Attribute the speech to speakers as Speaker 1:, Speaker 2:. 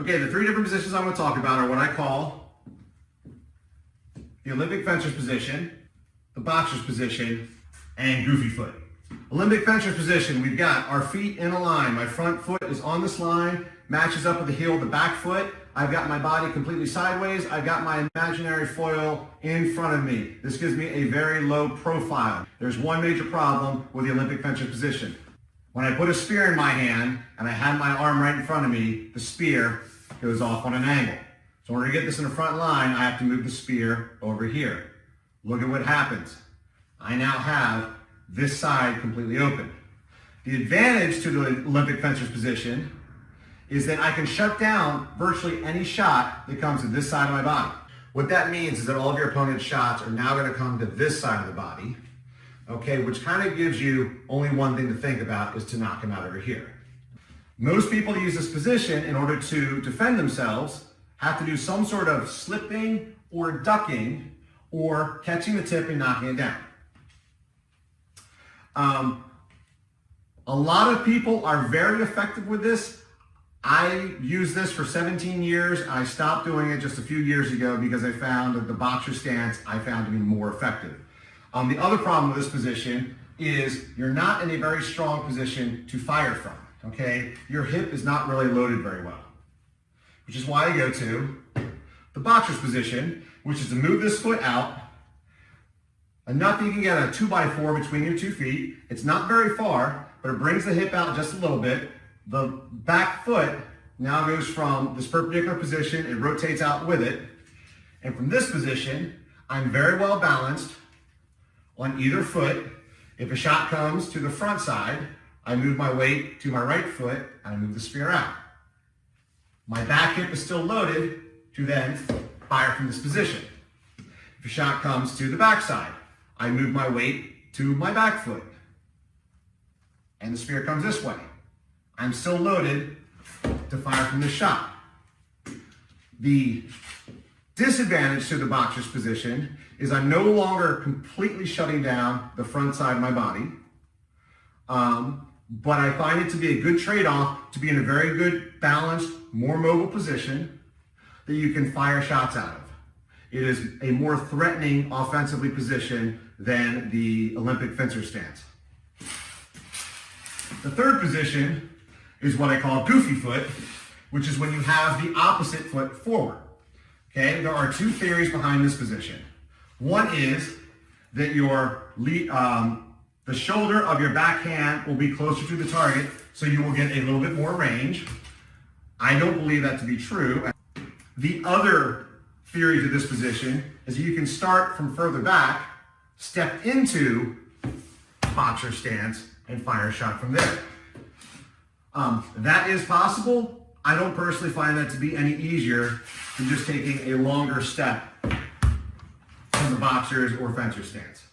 Speaker 1: Okay, the three different positions I'm going to talk about are what I call the Olympic fencer's position, the boxer's position, and goofy foot. Olympic fencer's position, we've got our feet in a line. My front foot is on this line, matches up with the heel of the back foot. I've got my body completely sideways. I've got my imaginary foil in front of me. This gives me a very low profile. There's one major problem with the Olympic fencer position. When I put a spear in my hand and I have my arm right in front of me, the spear goes off on an angle. So in order to get this in the front line, I have to move the spear over here. Look at what happens. I now have this side completely open. The advantage to the Olympic fencer's position is that I can shut down virtually any shot that comes to this side of my body. What that means is that all of your opponent's shots are now going to come to this side of the body, okay, which kind of gives you only one thing to think about, is to knock him out over here. Most people use this position in order to defend themselves, have to do some sort of slipping or ducking or catching the tip and knocking it down. A lot of people are very effective with this. I used this for 17 years. I stopped doing it just a few years ago because I found that the boxer stance I found to be more effective. The other problem with this position is you're not in a very strong position to fire from, okay? Your hip is not really loaded very well, which is why I go to the boxer's position, which is to move this foot out enough that you can get a 2x4 between your 2 feet. It's not very far, but it brings the hip out just a little bit. The back foot now goes from this perpendicular position, it rotates out with it. And from this position, I'm very well balanced on either foot. If a shot comes to the front side, I move my weight to my right foot and I move the spear out. My back hip is still loaded to then fire from this position. If a shot comes to the back side, I move my weight to my back foot and the spear comes this way. I'm still loaded to fire from this shot. The disadvantage to the boxer's position is I'm no longer completely shutting down the front side of my body, but I find it to be a good trade-off to be in a very good, balanced, more mobile position that you can fire shots out of. It is a more threatening offensively position than the Olympic fencer stance. The third position is what I call goofy foot, which is when you have the opposite foot forward. Okay, there are two theories behind this position. One is that the shoulder of your back hand will be closer to the target, so you will get a little bit more range. I don't believe that to be true. The other theory to this position is that you can start from further back, step into boxer stance, and fire a shot from there. That is possible. I don't personally find that to be any easier than just taking a longer step from the boxer's or fencer stance.